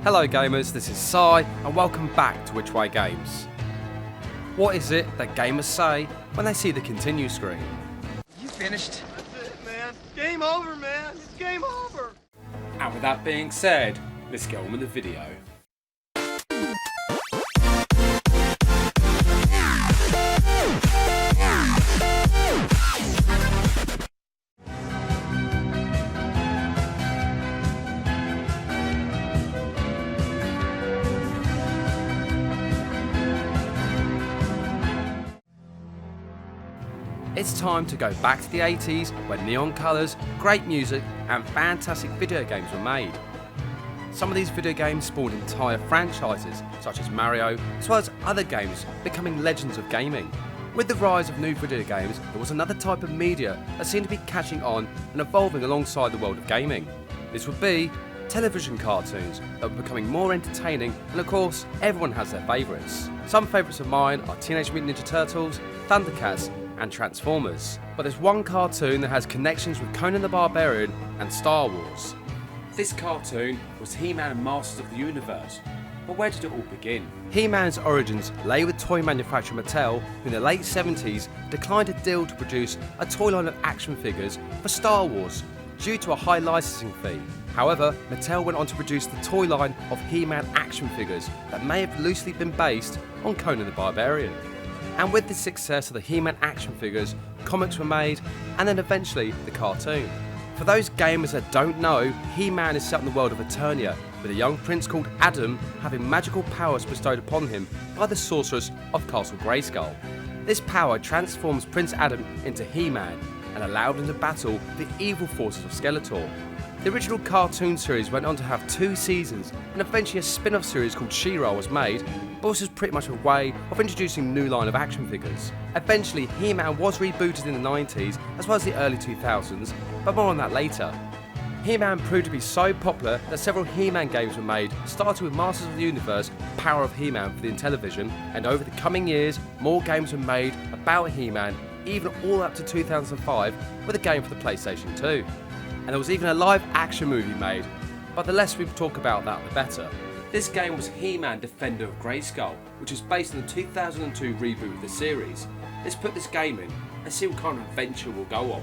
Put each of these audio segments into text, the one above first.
Hello gamers, this is Sai and welcome back to Which Way Games. What is it that gamers say when they see the continue screen? You finished? That's it, man. Game over, man. It's game over. And with that being said, let's get on with the video. It's time to go back to the 80s when neon colours, great music and fantastic video games were made. Some of these video games spawned entire franchises such as Mario, as well as other games becoming legends of gaming. With the rise of new video games, there was another type of media that seemed to be catching on and evolving alongside the world of gaming. This would be television cartoons that were becoming more entertaining, and of course everyone has their favourites. Some favourites of mine are Teenage Mutant Ninja Turtles, Thundercats and Transformers. But there's one cartoon that has connections with Conan the Barbarian and Star Wars. This cartoon was He-Man and Masters of the Universe. But where did it all begin? He-Man's origins lay with toy manufacturer Mattel, who in the late 70s declined a deal to produce a toy line of action figures for Star Wars due to a high licensing fee. However, Mattel went on to produce the toy line of He-Man action figures that may have loosely been based on Conan the Barbarian. And with the success of the He-Man action figures, comics were made, and then eventually the cartoon. For those gamers that don't know, He-Man is set in the world of Eternia, with a young prince called Adam having magical powers bestowed upon him by the sorceress of Castle GraySkull. This power transforms Prince Adam into He-Man and allowed him to battle the evil forces of Skeletor. The original cartoon series went on to have 2 seasons, and eventually a spin-off series called She-Ra was made, but this was pretty much a way of introducing a new line of action figures. Eventually, He-Man was rebooted in the 90s as well as the early 2000s, but more on that later. He-Man proved to be so popular that several He-Man games were made, starting with Masters of the Universe, Power of He-Man for the Intellivision, and over the coming years, more games were made about He-Man, even all up to 2005 with a game for the PlayStation 2. And there was even a live action movie made, but the less we talk about that the better. This game was He-Man Defender of GraySkull, which is based on the 2002 reboot of the series. Let's put this game in and see what kind of adventure we'll go on.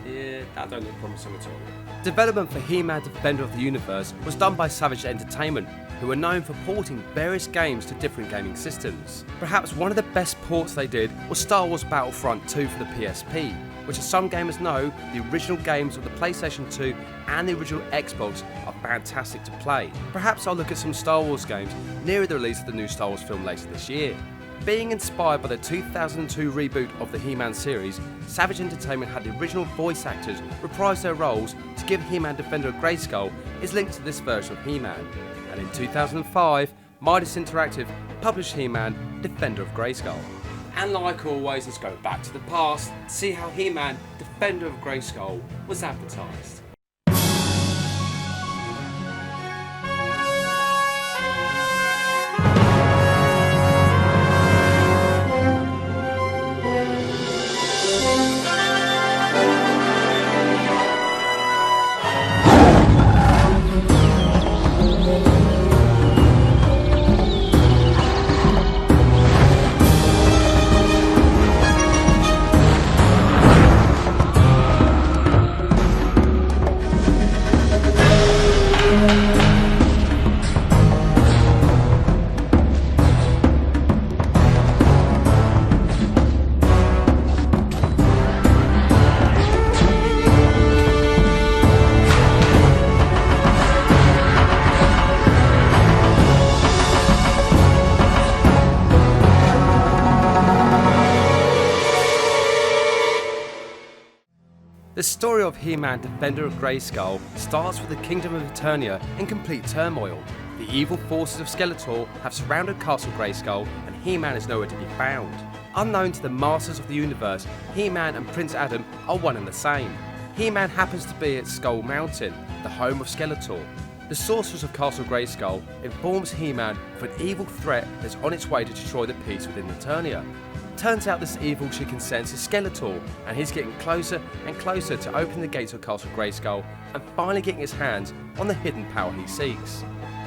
Yeah, that don't look promising at all. Development for He-Man Defender of the Universe was done by Savage Entertainment, who are known for porting various games to different gaming systems. Perhaps one of the best ports they did was Star Wars Battlefront 2 for the PSP, which as some gamers know, the original games of the PlayStation 2 and the original Xbox are fantastic to play. Perhaps I'll look at some Star Wars games nearer the release of the new Star Wars film later this year. Being inspired by the 2002 reboot of the He-Man series, Savage Entertainment had the original voice actors reprise their roles to give He-Man Defender of GraySkull is linked to this version of He-Man. And in 2005, Midas Interactive published He-Man Defender of GraySkull. And like always, let's go back to the past to see how He-Man Defender of GraySkull was advertised. The story of He-Man Defender of GraySkull starts with the Kingdom of Eternia in complete turmoil. The evil forces of Skeletor have surrounded Castle GraySkull and He-Man is nowhere to be found. Unknown to the Masters of the Universe, He-Man and Prince Adam are one and the same. He-Man happens to be at Skull Mountain, the home of Skeletor. The sorceress of Castle GraySkull informs He-Man of an evil threat that's on its way to destroy the peace within Eternia. Turns out this evil she can sense is Skeletor, and he's getting closer and closer to opening the gates of Castle GraySkull and finally getting his hands on the hidden power he seeks.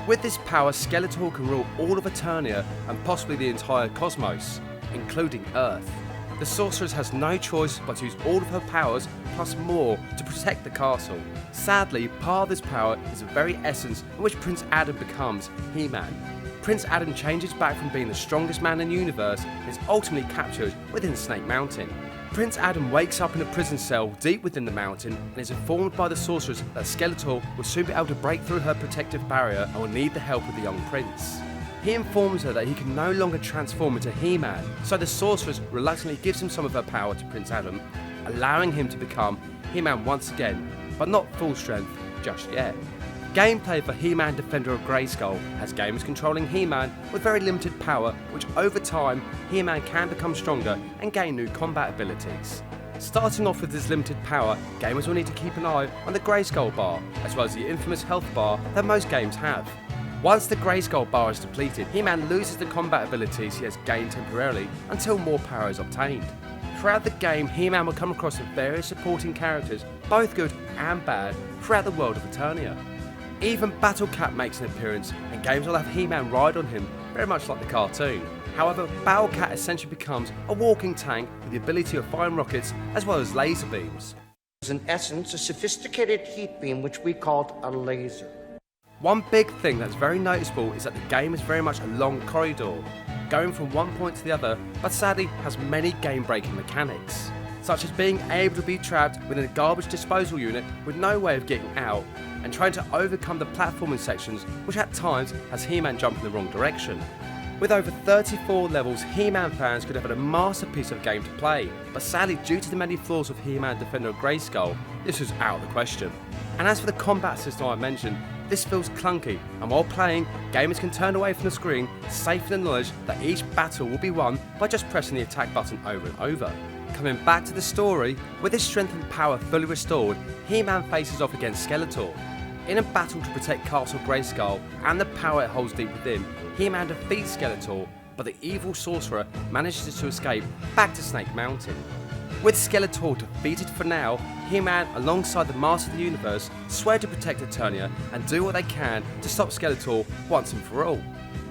With this power, Skeletor can rule all of Eternia and possibly the entire cosmos, including Earth. The sorceress has no choice but to use all of her powers plus more to protect the castle. Sadly, part of this power is the very essence in which Prince Adam becomes He-Man. Prince Adam changes back from being the strongest man in the universe and is ultimately captured within Snake Mountain. Prince Adam wakes up in a prison cell deep within the mountain and is informed by the sorceress that Skeletor will soon be able to break through her protective barrier and will need the help of the young prince. He informs her that he can no longer transform into He-Man, so the sorceress reluctantly gives him some of her power to Prince Adam, allowing him to become He-Man once again, but not full strength just yet. Gameplay for He-Man Defender of GraySkull has gamers controlling He-Man with very limited power, which over time He-Man can become stronger and gain new combat abilities. Starting off with his limited power, gamers will need to keep an eye on the GraySkull bar, as well as the infamous health bar that most games have. Once the GraySkull bar is depleted, He-Man loses the combat abilities he has gained temporarily until more power is obtained. Throughout the game, He-Man will come across various supporting characters, both good and bad, throughout the world of Eternia. Even Battle Cat makes an appearance, and games will have He-Man ride on him, very much like the cartoon. However, Battle Cat essentially becomes a walking tank with the ability of firing rockets as well as laser beams. It's in essence a sophisticated heat beam which we called a laser. One big thing that's very noticeable is that the game is very much a long corridor, going from one point to the other, but sadly has many game-breaking mechanics, such as being able to be trapped within a garbage disposal unit with no way of getting out, and trying to overcome the platforming sections, which at times has He-Man jump in the wrong direction. With over 34 levels, He-Man fans could have had a masterpiece of a game to play, but sadly due to the many flaws of He-Man Defender of GraySkull, this was out of the question. And as for the combat system I mentioned, this feels clunky, and while playing, gamers can turn away from the screen, safe in the knowledge that each battle will be won by just pressing the attack button over and over. Coming back to the story, with his strength and power fully restored, He-Man faces off against Skeletor. In a battle to protect Castle GraySkull and the power it holds deep within, He-Man defeats Skeletor, but the evil sorcerer manages to escape back to Snake Mountain. With Skeletor defeated for now, He-Man alongside the Master of the Universe swear to protect Eternia and do what they can to stop Skeletor once and for all.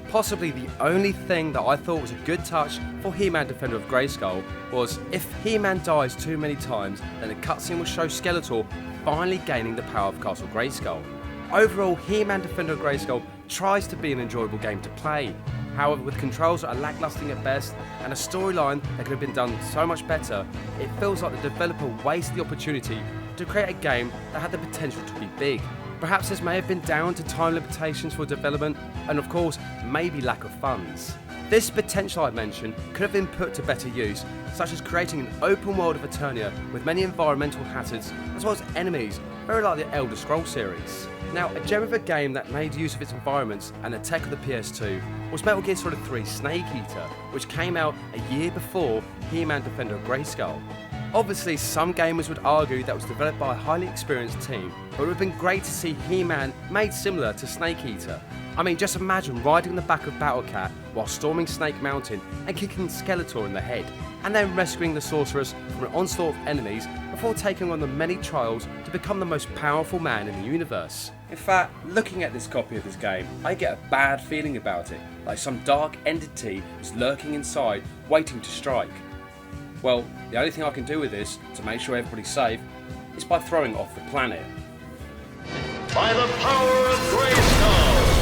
Possibly the only thing that I thought was a good touch for He-Man Defender of GraySkull was if He-Man dies too many times, then the cutscene will show Skeletor finally gaining the power of Castle GraySkull. Overall, He-Man Defender of GraySkull tries to be an enjoyable game to play. However, with controls that are lacklustre at best and a storyline that could have been done so much better, it feels like the developer wasted the opportunity to create a game that had the potential to be big. Perhaps this may have been down to time limitations for development and of course, maybe lack of funds. This potential I mentioned could have been put to better use, such as creating an open world of Eternia with many environmental hazards as well as enemies, very like the Elder Scrolls series. Now, a gem of a game that made use of its environments and the tech of the PS2 was Metal Gear Solid 3 Snake Eater, which came out a year before He-Man Defender of GraySkull. Obviously, some gamers would argue that was developed by a highly experienced team, but it would have been great to see He-Man made similar to Snake Eater. I mean, just imagine riding on the back of Battle Cat while storming Snake Mountain and kicking Skeletor in the head, and then rescuing the sorceress from an onslaught of enemies before taking on the many trials to become the most powerful man in the universe. In fact, looking at this copy of this game, I get a bad feeling about it, like some dark entity is lurking inside, waiting to strike. Well, the only thing I can do with this, to make sure everybody's safe, is by throwing it off the planet. By the power of GraySkull!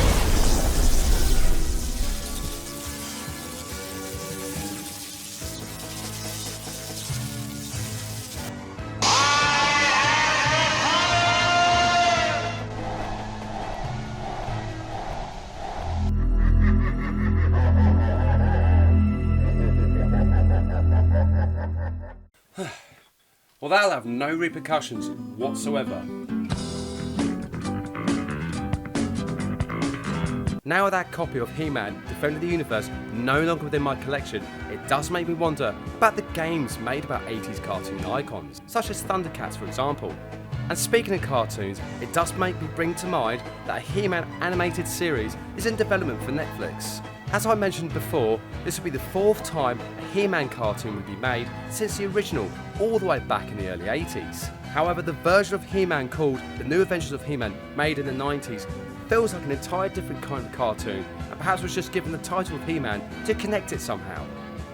Well, that'll have no repercussions whatsoever. Now with that copy of He-Man Defender of the Universe no longer within my collection, it does make me wonder about the games made about 80s cartoon icons, such as Thundercats for example. And speaking of cartoons, it does make me bring to mind that a He-Man animated series is in development for Netflix. As I mentioned before, this will be the 4th time a He-Man cartoon would be made since the original, all the way back in the early 80s. However, the version of He-Man called The New Adventures of He-Man, made in the 90s, feels like an entirely different kind of cartoon, and perhaps was just given the title of He-Man to connect it somehow.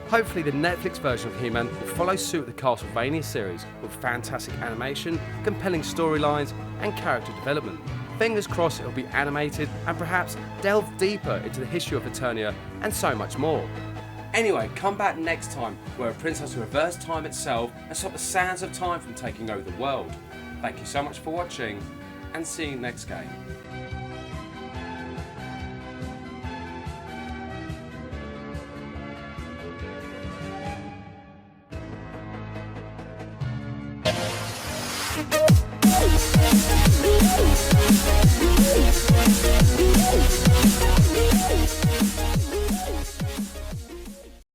Hopefully the Netflix version of He-Man will follow suit with the Castlevania series with fantastic animation, compelling storylines and character development. Fingers crossed it will be animated and perhaps delve deeper into the history of Eternia and so much more. Anyway, come back next time where a prince has to reverse time itself and stop the sands of time from taking over the world. Thank you so much for watching and see you next game. We'll be right back.